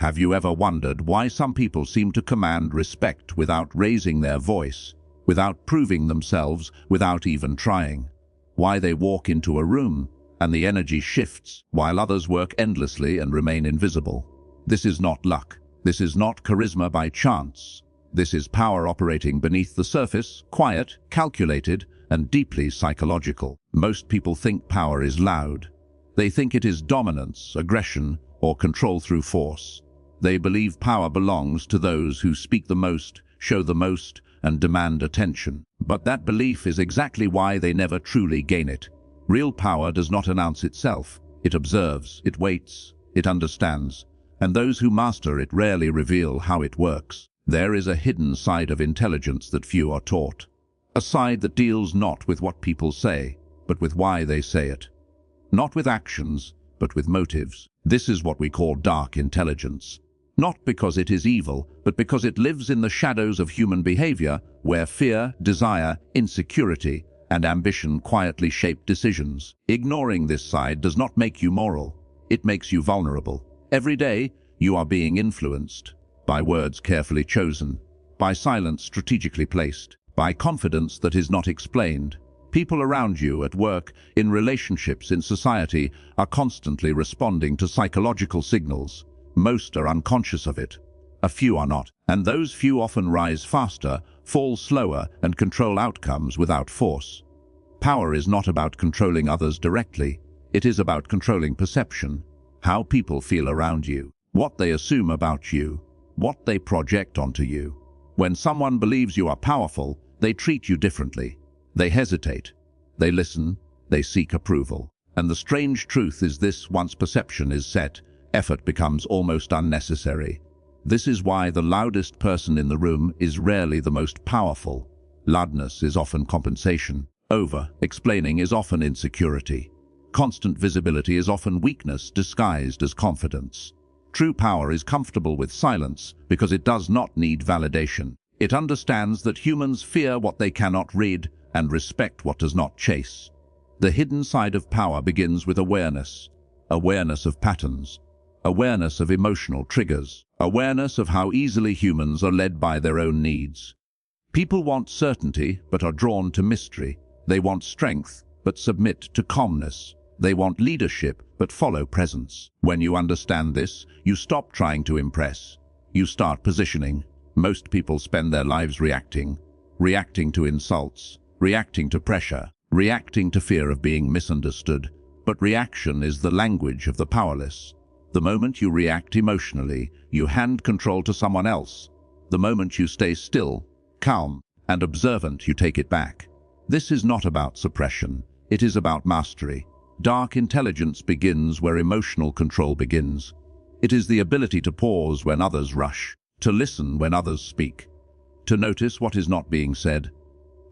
Have you ever wondered why some people seem to command respect without raising their voice, without proving themselves, without even trying? Why they walk into a room and the energy shifts while others work endlessly and remain invisible? This is not luck. This is not charisma by chance. This is power operating beneath the surface, quiet, calculated, and deeply psychological. Most people think power is loud. They think it is dominance, aggression, or control through force. They believe power belongs to those who speak the most, show the most, and demand attention. But that belief is exactly why they never truly gain it. Real power does not announce itself. It observes, it waits, it understands, and those who master it rarely reveal how it works. There is a hidden side of intelligence that few are taught. A side that deals not with what people say, but with why they say it. Not with actions, but with motives. This is what we call dark intelligence. Not because it is evil, but because it lives in the shadows of human behavior, where fear, desire, insecurity, and ambition quietly shape decisions. Ignoring this side does not make you moral. It makes you vulnerable. Every day, you are being influenced by words carefully chosen, by silence strategically placed, by confidence that is not explained. People around you, at work, in relationships, in society, are constantly responding to psychological signals. Most are unconscious of it. A few are not, and those few often rise faster, fall slower, and control outcomes without force. Power is not about controlling others directly. It is about controlling perception, how people feel around you, what they assume about you, what they project onto you. When someone believes you are powerful, they treat you differently. They hesitate, they listen, they seek approval. And the strange truth is this: once perception is set, effort becomes almost unnecessary. This is why the loudest person in the room is rarely the most powerful. Loudness is often compensation. Over-explaining is often insecurity. Constant visibility is often weakness disguised as confidence. True power is comfortable with silence because it does not need validation. It understands that humans fear what they cannot read and respect what does not chase. The hidden side of power begins with awareness. Awareness of patterns. Awareness of emotional triggers. Awareness of how easily humans are led by their own needs. People want certainty but are drawn to mystery. They want strength but submit to calmness. They want leadership but follow presence. When you understand this, you stop trying to impress. You start positioning. Most people spend their lives reacting to insults, reacting to pressure, reacting to fear of being misunderstood. But reaction is the language of the powerless. The moment you react emotionally, you hand control to someone else. The moment you stay still, calm, and observant, you take it back. This is not about suppression. It is about mastery. Dark intelligence begins where emotional control begins. It is the ability to pause when others rush, to listen when others speak, to notice what is not being said.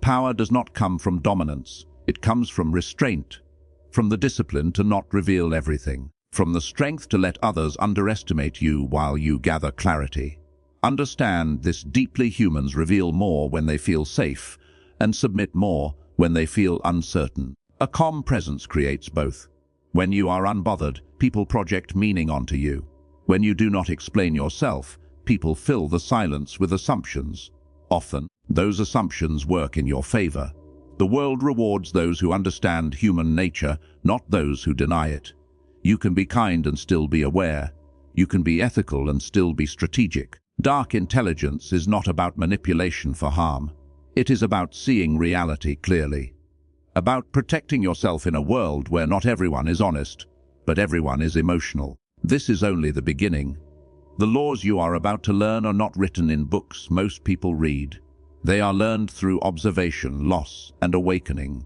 Power does not come from dominance. It comes from restraint, from the discipline to not reveal everything, from the strength to let others underestimate you while you gather clarity. Understand this deeply: humans reveal more when they feel safe and submit more when they feel uncertain. A calm presence creates both. When you are unbothered, people project meaning onto you. When you do not explain yourself, people fill the silence with assumptions. Often, those assumptions work in your favor. The world rewards those who understand human nature, not those who deny it. You can be kind and still be aware. You can be ethical and still be strategic. Dark intelligence is not about manipulation for harm. It is about seeing reality clearly. About protecting yourself in a world where not everyone is honest, but everyone is emotional. This is only the beginning. The laws you are about to learn are not written in books most people read. They are learned through observation, loss, and awakening.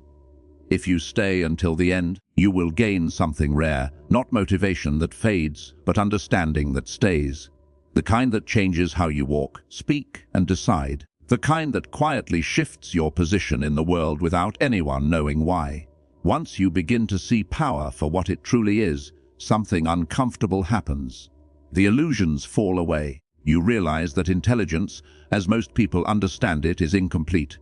If you stay until the end, you will gain something rare, not motivation that fades, but understanding that stays. The kind that changes how you walk, speak, and decide. The kind that quietly shifts your position in the world without anyone knowing why. Once you begin to see power for what it truly is, something uncomfortable happens. The illusions fall away. You realize that intelligence, as most people understand it, is incomplete.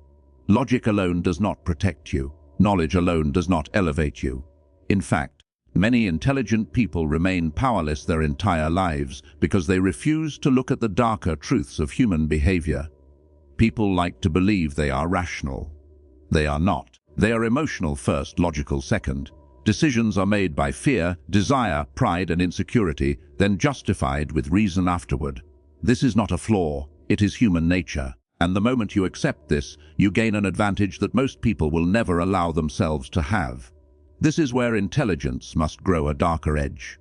Logic alone does not protect you. Knowledge alone does not elevate you. In fact, Many intelligent people remain powerless their entire lives because they refuse to look at the darker truths of human behavior. People like to believe they are rational. They are not. They are emotional first, logical second. Decisions are made by fear, desire, pride, and insecurity, then justified with reason afterward. This is not a flaw, it is human nature. And the moment you accept this, you gain an advantage that most people will never allow themselves to have. This is where intelligence must grow a darker edge.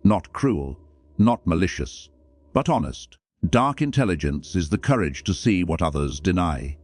Not cruel, not malicious, but honest. Dark intelligence is the courage to see what others deny.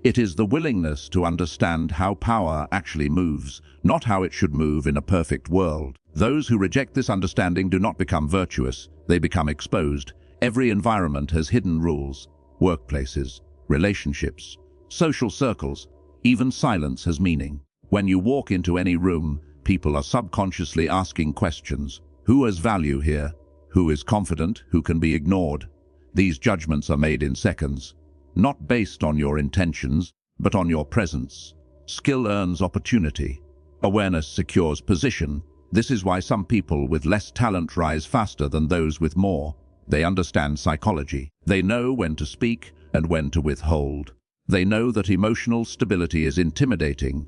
It is the willingness to understand how power actually moves, not how it should move in a perfect world. Those who reject this understanding do not become virtuous, they become exposed. Every environment has hidden rules. Workplaces, relationships, social circles, even silence has meaning. When you walk into any room, people are subconsciously asking questions. Who has value here? Who is confident? Who can be ignored? These judgments are made in seconds, not based on your intentions, but on your presence. Skill earns opportunity. Awareness secures position. This is why some people with less talent rise faster than those with more. They understand psychology. They know when to speak and when to withhold. They know that emotional stability is intimidating.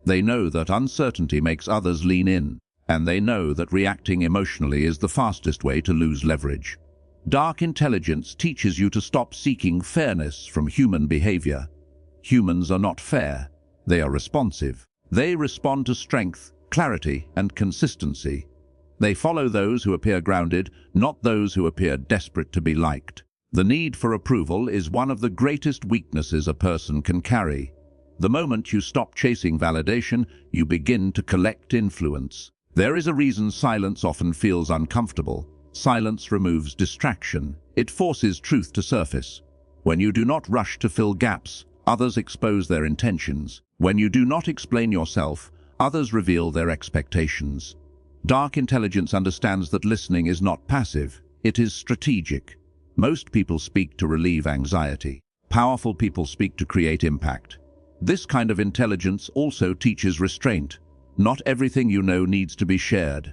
They know that uncertainty makes others lean in. And they know that reacting emotionally is the fastest way to lose leverage. Dark intelligence teaches you to stop seeking fairness from human behavior. Humans are not fair. They are responsive. They respond to strength, clarity, and consistency. They follow those who appear grounded, not those who appear desperate to be liked. The need for approval is one of the greatest weaknesses a person can carry. The moment you stop chasing validation, you begin to collect influence. There is a reason silence often feels uncomfortable. Silence removes distraction. It forces truth to surface. When you do not rush to fill gaps, others expose their intentions. When you do not explain yourself, others reveal their expectations. Dark intelligence understands that listening is not passive, it is strategic. Most people speak to relieve anxiety. Powerful people speak to create impact. This kind of intelligence also teaches restraint. Not everything you know needs to be shared.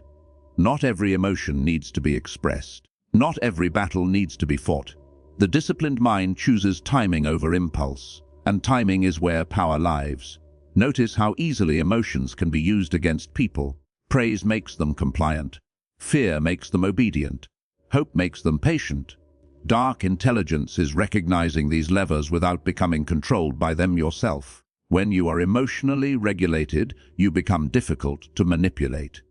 Not every emotion needs to be expressed. Not every battle needs to be fought. The disciplined mind chooses timing over impulse, and timing is where power lies. Notice how easily emotions can be used against people. Praise makes them compliant. Fear makes them obedient. Hope makes them patient. Dark intelligence is recognizing these levers without becoming controlled by them yourself. When you are emotionally regulated, you become difficult to manipulate.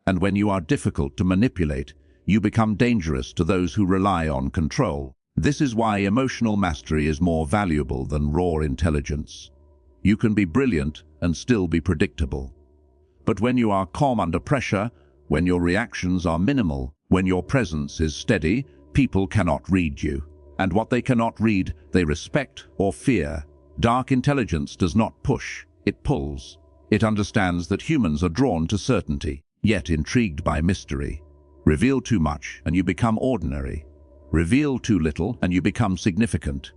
And when you are difficult to manipulate, you become dangerous to those who rely on control. This is why emotional mastery is more valuable than raw intelligence. You can be brilliant and still be predictable. But when you are calm under pressure, when your reactions are minimal, when your presence is steady, people cannot read you. And what they cannot read, they respect or fear. Dark intelligence does not push, it pulls. It understands that humans are drawn to certainty, yet intrigued by mystery. Reveal too much and you become ordinary. Reveal too little and you become significant.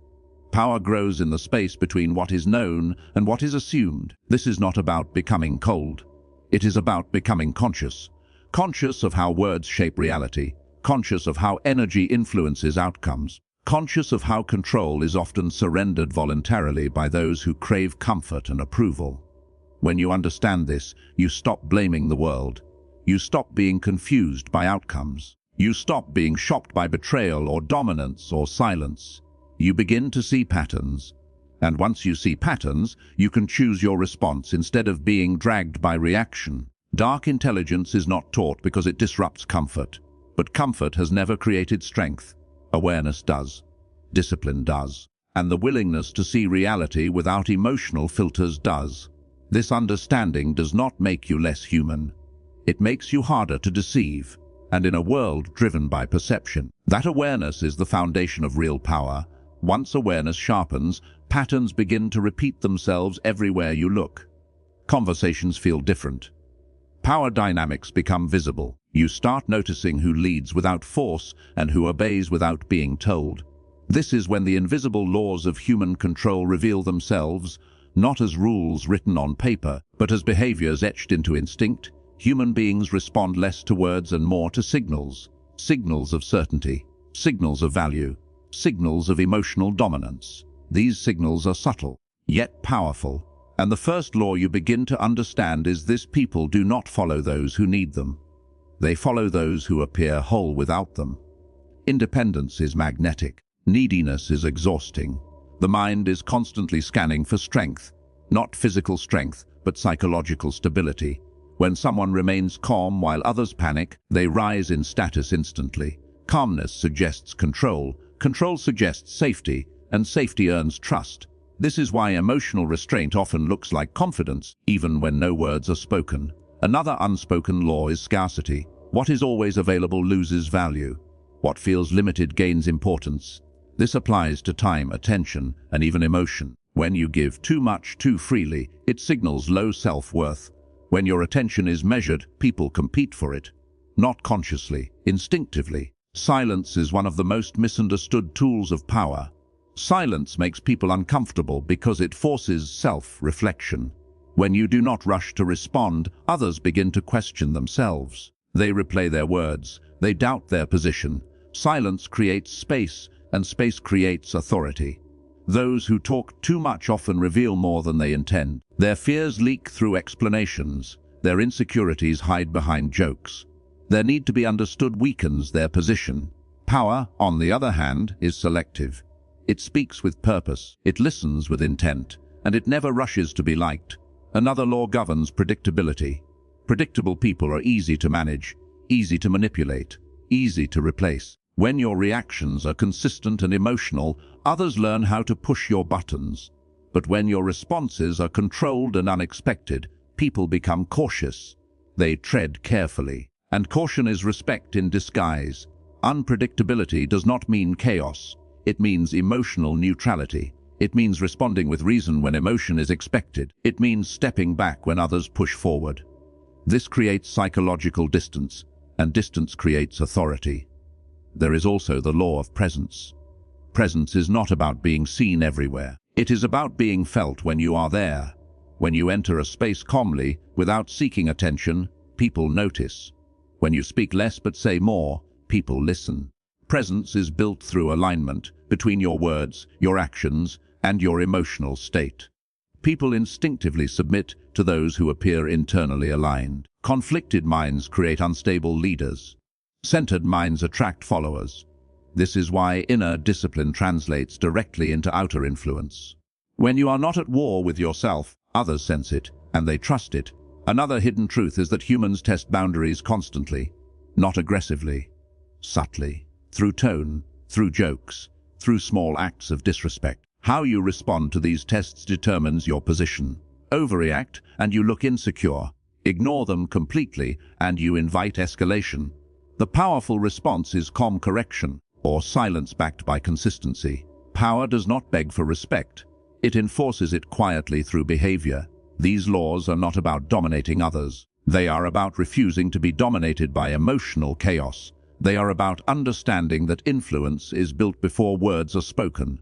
Power grows in the space between what is known and what is assumed. This is not about becoming cold. It is about becoming conscious. Conscious of how words shape reality. Conscious of how energy influences outcomes. Conscious of how control is often surrendered voluntarily by those who crave comfort and approval. When you understand this, you stop blaming the world. You stop being confused by outcomes. You stop being shocked by betrayal or dominance or silence. You begin to see patterns. And once you see patterns, you can choose your response instead of being dragged by reaction. Dark intelligence is not taught because it disrupts comfort. But comfort has never created strength. Awareness does. Discipline does. And the willingness to see reality without emotional filters does. This understanding does not make you less human. It makes you harder to deceive. And in a world driven by perception, that awareness is the foundation of real power. Once awareness sharpens, patterns begin to repeat themselves everywhere you look. Conversations feel different. Power dynamics become visible. You start noticing who leads without force and who obeys without being told. This is when the invisible laws of human control reveal themselves, not as rules written on paper, but as behaviors etched into instinct, Human beings respond less to words and more to signals. Signals of certainty, signals of value, signals of emotional dominance. These signals are subtle, yet powerful. And the first law you begin to understand is this: people do not follow those who need them. They follow those who appear whole without them. Independence is magnetic. Neediness is exhausting. The mind is constantly scanning for strength, not physical strength, but psychological stability. When someone remains calm while others panic, they rise in status instantly. Calmness suggests control, control suggests safety, and safety earns trust. This is why emotional restraint often looks like confidence, even when no words are spoken. Another unspoken law is scarcity. What is always available loses value. What feels limited gains importance. This applies to time, attention, and even emotion. When you give too much too freely, it signals low self-worth. When your attention is measured, people compete for it. Not consciously, instinctively. Silence is one of the most misunderstood tools of power. Silence makes people uncomfortable because it forces self-reflection. When you do not rush to respond, others begin to question themselves. They replay their words. They doubt their position. Silence creates space, and space creates authority. Those who talk too much often reveal more than they intend. Their fears leak through explanations. Their insecurities hide behind jokes. Their need to be understood weakens their position. Power, on the other hand, is selective. It speaks with purpose, it listens with intent, and it never rushes to be liked. Another law governs predictability. Predictable people are easy to manage, easy to manipulate, easy to replace. When your reactions are consistent and emotional, others learn how to push your buttons. But when your responses are controlled and unexpected, people become cautious. They tread carefully. And caution is respect in disguise. Unpredictability does not mean chaos. It means emotional neutrality. It means responding with reason when emotion is expected. It means stepping back when others push forward. This creates psychological distance, and distance creates authority. There is also the law of presence. Presence is not about being seen everywhere. It is about being felt when you are there. When you enter a space calmly, without seeking attention, people notice. When you speak less but say more, people listen. Presence is built through alignment between your words, your actions, and your emotional state. People instinctively submit to those who appear internally aligned. Conflicted minds create unstable leaders. Centered minds attract followers. This is why inner discipline translates directly into outer influence. When you are not at war with yourself, others sense it, and they trust it. Another hidden truth is that humans test boundaries constantly, not aggressively, subtly. Through tone, through jokes, through small acts of disrespect. How you respond to these tests determines your position. Overreact and you look insecure. Ignore them completely and you invite escalation. The powerful response is calm correction, or silence backed by consistency. Power does not beg for respect. It enforces it quietly through behavior. These laws are not about dominating others. They are about refusing to be dominated by emotional chaos. They are about understanding that influence is built before words are spoken.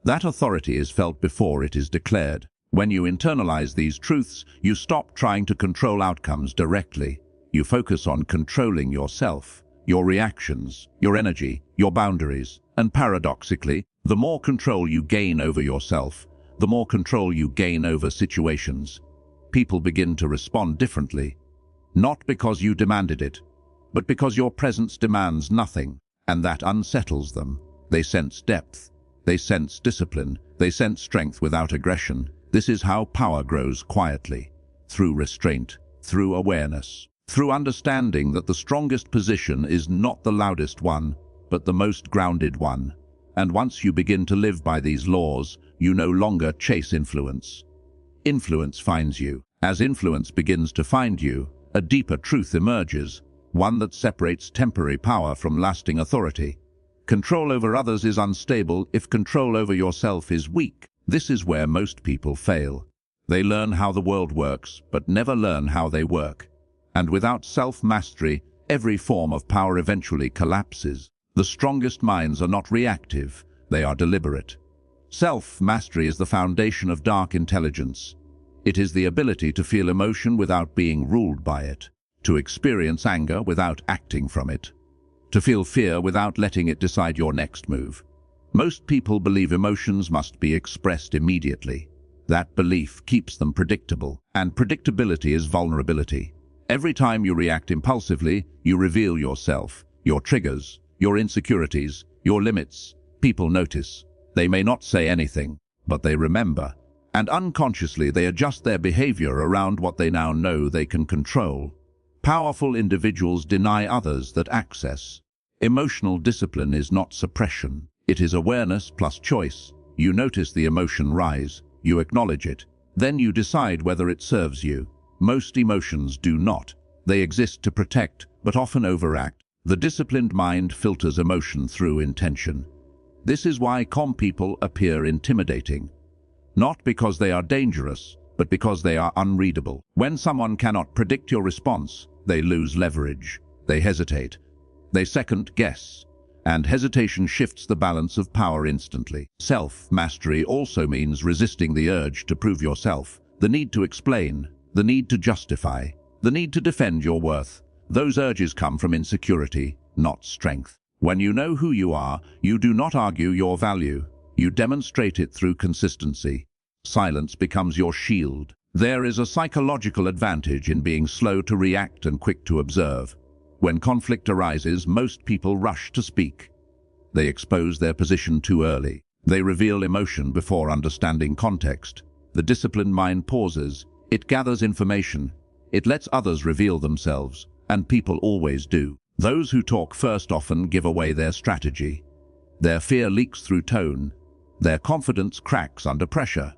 That authority is felt before it is declared. When you internalize these truths, you stop trying to control outcomes directly. You focus on controlling yourself, your reactions, your energy, your boundaries. And paradoxically, the more control you gain over yourself, the more control you gain over situations. People begin to respond differently, not because you demanded it, but because your presence demands nothing, and that unsettles them. They sense depth, they sense discipline, they sense strength without aggression. This is how power grows quietly, through restraint, through awareness, through understanding that the strongest position is not the loudest one, but the most grounded one. And once you begin to live by these laws, you no longer chase influence. Influence finds you. As influence begins to find you, a deeper truth emerges, one that separates temporary power from lasting authority. Control over others is unstable if control over yourself is weak. This is where most people fail. They learn how the world works, but never learn how they work. And without self-mastery, every form of power eventually collapses. The strongest minds are not reactive, they are deliberate. Self-mastery is the foundation of dark intelligence. It is the ability to feel emotion without being ruled by it, to experience anger without acting from it, to feel fear without letting it decide your next move. Most people believe emotions must be expressed immediately. That belief keeps them predictable, and predictability is vulnerability. Every time you react impulsively, you reveal yourself, your triggers, your insecurities, your limits. People notice. They may not say anything, but they remember. And unconsciously they adjust their behavior around what they now know they can control. Powerful individuals deny others that access. Emotional discipline is not suppression. It is awareness plus choice. You notice the emotion rise, you acknowledge it, then you decide whether it serves you. Most emotions do not. They exist to protect, but often overact. The disciplined mind filters emotion through intention. This is why calm people appear intimidating. Not because they are dangerous, but because they are unreadable. When someone cannot predict your response, they lose leverage. They hesitate. They second guess. And hesitation shifts the balance of power instantly. Self-mastery also means resisting the urge to prove yourself, the need to explain, the need to justify, the need to defend your worth. Those urges come from insecurity, not strength. When you know who you are, you do not argue your value. You demonstrate it through consistency. Silence becomes your shield. There is a psychological advantage in being slow to react and quick to observe. When conflict arises, most people rush to speak. They expose their position too early. They reveal emotion before understanding context. The disciplined mind pauses. It gathers information. It lets others reveal themselves, and people always do. Those who talk first often give away their strategy. Their fear leaks through tone. Their confidence cracks under pressure.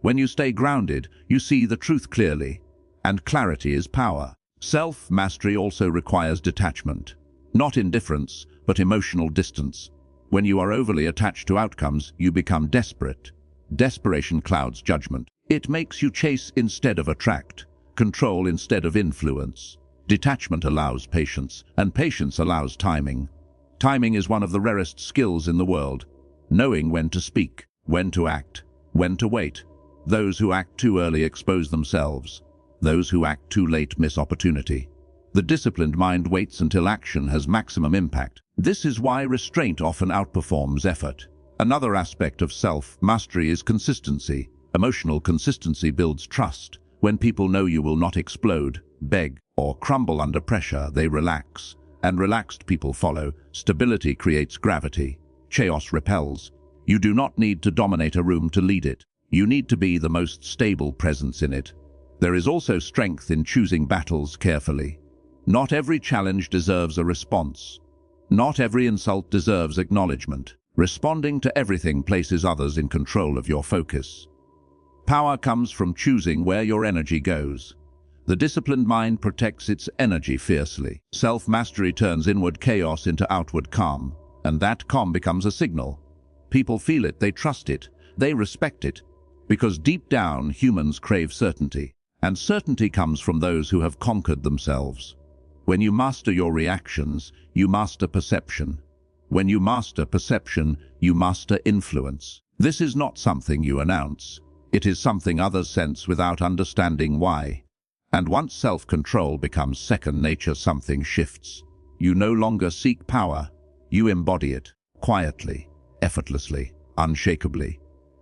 When you stay grounded, you see the truth clearly, and clarity is power. Self-mastery also requires detachment. Not indifference, but emotional distance. When you are overly attached to outcomes, you become desperate. Desperation clouds judgment. It makes you chase instead of attract, control instead of influence. Detachment allows patience, and patience allows timing. Timing is one of the rarest skills in the world. Knowing when to speak, when to act, when to wait. Those who act too early expose themselves. Those who act too late miss opportunity. The disciplined mind waits until action has maximum impact. This is why restraint often outperforms effort. Another aspect of self-mastery is consistency. Emotional consistency builds trust. When people know you will not explode, beg, or crumble under pressure, they relax. And relaxed people follow. Stability creates gravity. Chaos repels. You do not need to dominate a room to lead it. You need to be the most stable presence in it. There is also strength in choosing battles carefully. Not every challenge deserves a response. Not every insult deserves acknowledgement. Responding to everything places others in control of your focus. Power comes from choosing where your energy goes. The disciplined mind protects its energy fiercely. Self-mastery turns inward chaos into outward calm, and that calm becomes a signal. People feel it, they trust it, they respect it, because deep down humans crave certainty, and certainty comes from those who have conquered themselves. When you master your reactions, you master perception. When you master perception, you master influence. This is not something you announce. It is something others sense without understanding why. And once self-control becomes second nature, something shifts. You no longer seek power. You embody it, quietly, effortlessly, unshakably.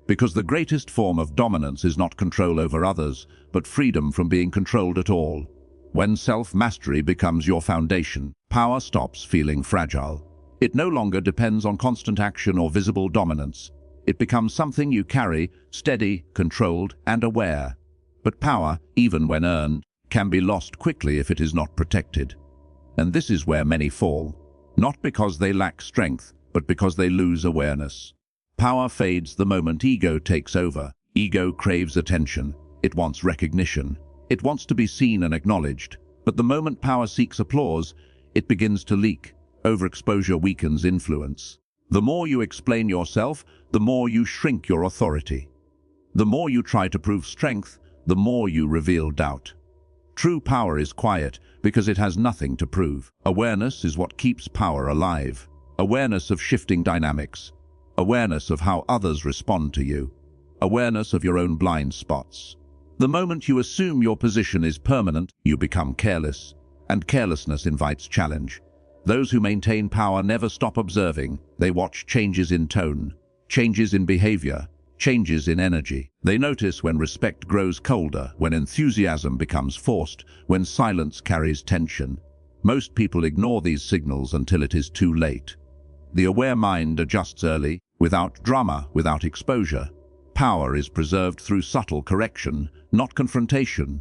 Because the greatest form of dominance is not control over others, but freedom from being controlled at all. When self-mastery becomes your foundation, power stops feeling fragile. It no longer depends on constant action or visible dominance. It becomes something you carry, steady, controlled, and aware. But power, even when earned, can be lost quickly if it is not protected. And this is where many fall. Not because they lack strength, but because they lose awareness. Power fades the moment ego takes over. Ego craves attention. It wants recognition. It wants to be seen and acknowledged. But the moment power seeks applause, it begins to leak. Overexposure weakens influence. The more you explain yourself, the more you shrink your authority. The more you try to prove strength, the more you reveal doubt. True power is quiet because it has nothing to prove. Awareness is what keeps power alive. Awareness of shifting dynamics. Awareness of how others respond to you. Awareness of your own blind spots. The moment you assume your position is permanent, you become careless, and carelessness invites challenge. Those who maintain power never stop observing. They watch changes in tone, changes in behavior, changes in energy. They notice when respect grows colder, when enthusiasm becomes forced, when silence carries tension. Most people ignore these signals until it is too late. The aware mind adjusts early, without drama, without exposure. Power is preserved through subtle correction, not confrontation.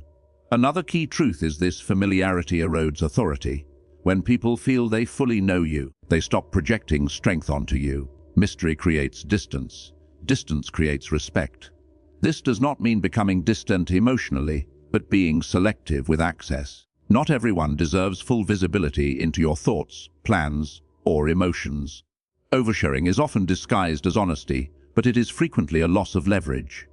Another key truth is this: familiarity erodes authority. When people feel they fully know you, they stop projecting strength onto you. Mystery creates distance. Distance creates respect. This does not mean becoming distant emotionally, but being selective with access. Not everyone deserves full visibility into your thoughts, plans, or emotions. Oversharing is often disguised as honesty, but it is frequently a loss of leverage.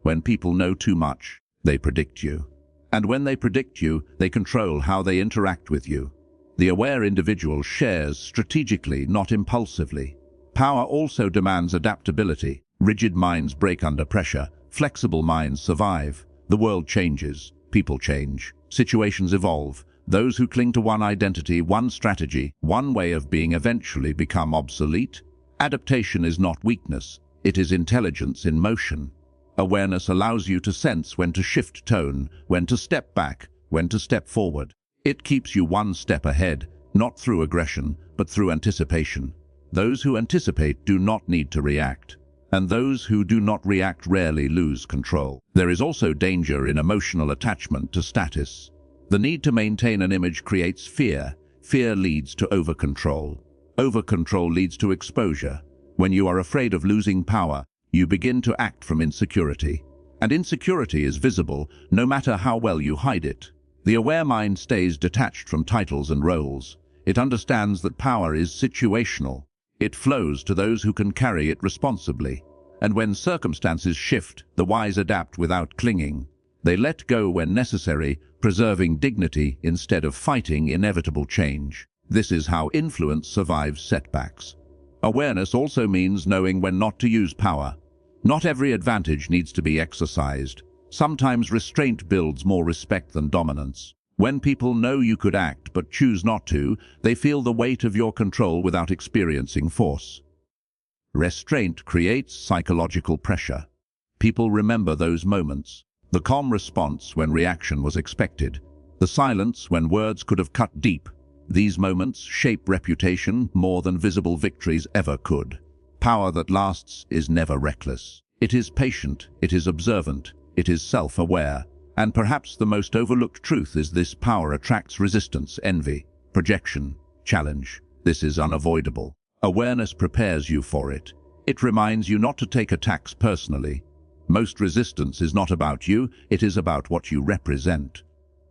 When people know too much, they predict you. And when they predict you, they control how they interact with you. The aware individual shares strategically, not impulsively. Power also demands adaptability. Rigid minds break under pressure. Flexible minds survive. The world changes. People change. Situations evolve. Those who cling to one identity, one strategy, one way of being eventually become obsolete. Adaptation is not weakness. It is intelligence in motion. Awareness allows you to sense when to shift tone, when to step back, when to step forward. It keeps you one step ahead, not through aggression, but through anticipation. Those who anticipate do not need to react, and those who do not react rarely lose control. There is also danger in emotional attachment to status. The need to maintain an image creates fear. Fear leads to over-control. Over-control leads to exposure. When you are afraid of losing power, you begin to act from insecurity. And insecurity is visible, no matter how well you hide it. The aware mind stays detached from titles and roles. It understands that power is situational. It flows to those who can carry it responsibly. And when circumstances shift, the wise adapt without clinging. They let go when necessary, preserving dignity instead of fighting inevitable change. This is how influence survives setbacks. Awareness also means knowing when not to use power. Not every advantage needs to be exercised. Sometimes restraint builds more respect than dominance. When people know you could act but choose not to, they feel the weight of your control without experiencing force. Restraint creates psychological pressure. People remember those moments. The calm response when reaction was expected. The silence when words could have cut deep. These moments shape reputation more than visible victories ever could. Power that lasts is never reckless. It is patient, it is observant, it is self-aware. And perhaps the most overlooked truth is this: power attracts resistance, envy, projection, challenge. This is unavoidable. Awareness prepares you for it. It reminds you not to take attacks personally. Most resistance is not about you, it is about what you represent.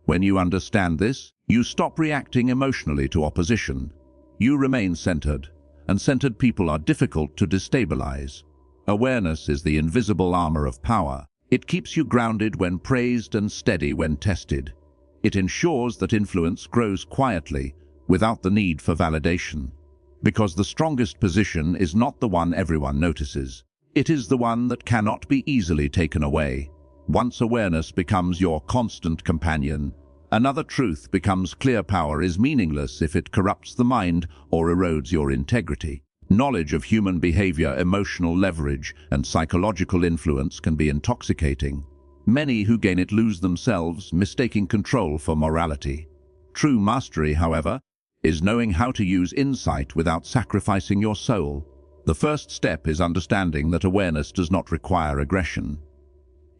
When you understand this, you stop reacting emotionally to opposition. You remain centered, and centered people are difficult to destabilize. Awareness is the invisible armor of power. It keeps you grounded when praised and steady when tested. It ensures that influence grows quietly, without the need for validation. Because the strongest position is not the one everyone notices. It is the one that cannot be easily taken away. Once awareness becomes your constant companion, another truth becomes clear: power is meaningless if it corrupts the mind or erodes your integrity. Knowledge of human behavior, emotional leverage, and psychological influence can be intoxicating. Many who gain it lose themselves, mistaking control for morality. True mastery, however, is knowing how to use insight without sacrificing your soul. The first step is understanding that awareness does not require aggression.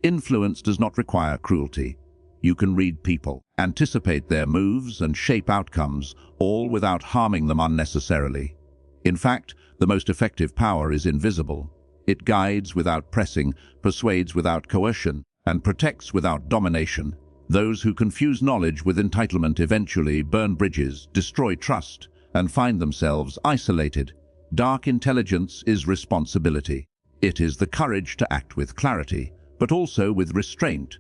Influence does not require cruelty. You can read people, anticipate their moves, and shape outcomes, all without harming them unnecessarily. In fact, the most effective power is invisible. It guides without pressing, persuades without coercion, and protects without domination. Those who confuse knowledge with entitlement eventually burn bridges, destroy trust, and find themselves isolated. Dark intelligence is responsibility. It is the courage to act with clarity, but also with restraint.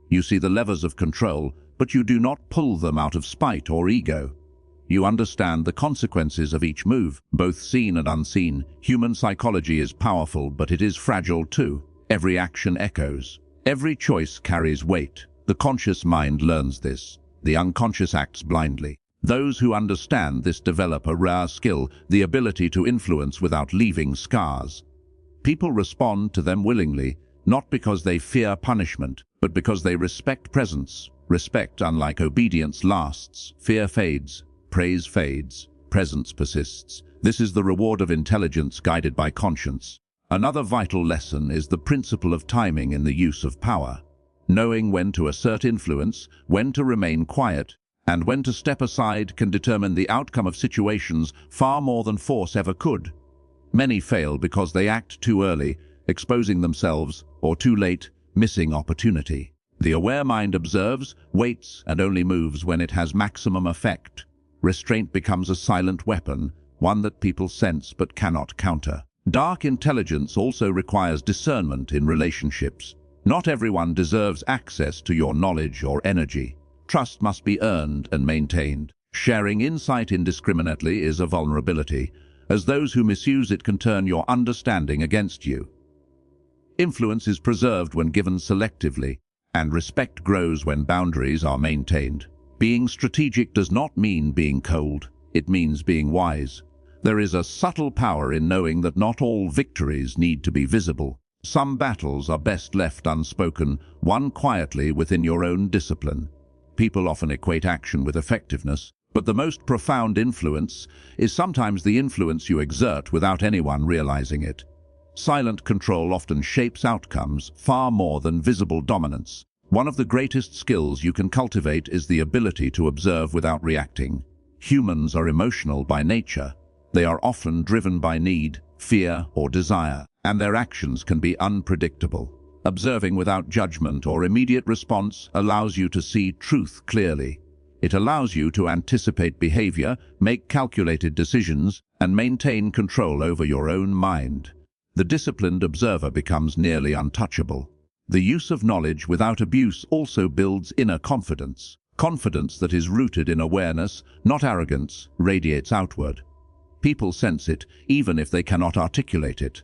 You see the levers of control, but you do not pull them out of spite or ego. You understand the consequences of each move, both seen and unseen. Human psychology is powerful, but it is fragile too. Every action echoes. Every choice carries weight. The conscious mind learns this. The unconscious acts blindly. Those who understand this develop a rare skill, the ability to influence without leaving scars. People respond to them willingly, not because they fear punishment, but because they respect presence. Respect, unlike obedience, lasts. Fear fades. Praise fades. Presence persists. This is the reward of intelligence guided by conscience. Another vital lesson is the principle of timing in the use of power. Knowing when to assert influence, when to remain quiet, and when to step aside can determine the outcome of situations far more than force ever could. Many fail because they act too early, exposing themselves, or too late, missing opportunity. The aware mind observes, waits, and only moves when it has maximum effect. Restraint becomes a silent weapon, one that people sense but cannot counter. Dark intelligence also requires discernment in relationships. Not everyone deserves access to your knowledge or energy. Trust must be earned and maintained. Sharing insight indiscriminately is a vulnerability, as those who misuse it can turn your understanding against you. Influence is preserved when given selectively, and respect grows when boundaries are maintained. Being strategic does not mean being cold, it means being wise. There is a subtle power in knowing that not all victories need to be visible. Some battles are best left unspoken, won quietly within your own discipline. People often equate action with effectiveness, but the most profound influence is sometimes the influence you exert without anyone realizing it. Silent control often shapes outcomes far more than visible dominance. One of the greatest skills you can cultivate is the ability to observe without reacting. Humans are emotional by nature. They are often driven by need, fear, or desire, and their actions can be unpredictable. Observing without judgment or immediate response allows you to see truth clearly. It allows you to anticipate behavior, make calculated decisions, and maintain control over your own mind. The disciplined observer becomes nearly untouchable. The use of knowledge without abuse also builds inner confidence. Confidence that is rooted in awareness, not arrogance, radiates outward. People sense it, even if they cannot articulate it.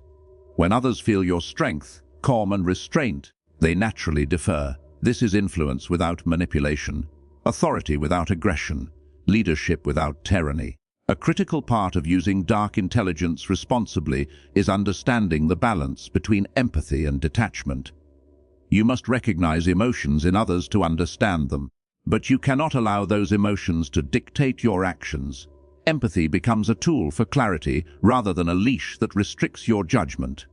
When others feel your strength, calm and restraint, they naturally defer. This is influence without manipulation, authority without aggression, leadership without tyranny. A critical part of using dark intelligence responsibly is understanding the balance between empathy and detachment. You must recognize emotions in others to understand them, but you cannot allow those emotions to dictate your actions. Empathy becomes a tool for clarity rather than a leash that restricts your judgment.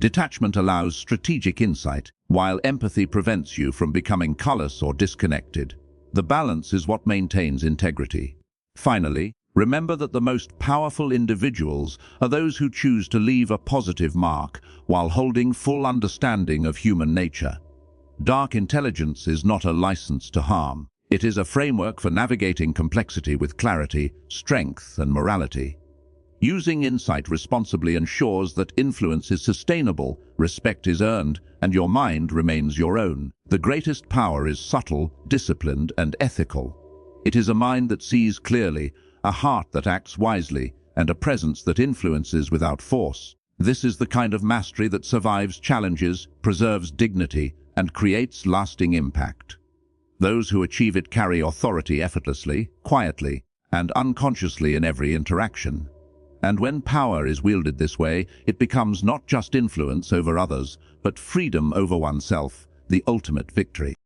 Detachment allows strategic insight, while empathy prevents you from becoming callous or disconnected. The balance is what maintains integrity. Finally, remember that the most powerful individuals are those who choose to leave a positive mark while holding full understanding of human nature. Dark intelligence is not a license to harm. It is a framework for navigating complexity with clarity, strength, and morality. Using insight responsibly ensures that influence is sustainable, respect is earned, and your mind remains your own. The greatest power is subtle, disciplined, and ethical. It is a mind that sees clearly, a heart that acts wisely, and a presence that influences without force. This is the kind of mastery that survives challenges, preserves dignity, and creates lasting impact. Those who achieve it carry authority effortlessly, quietly, and unconsciously in every interaction. And when power is wielded this way, it becomes not just influence over others, but freedom over oneself, the ultimate victory.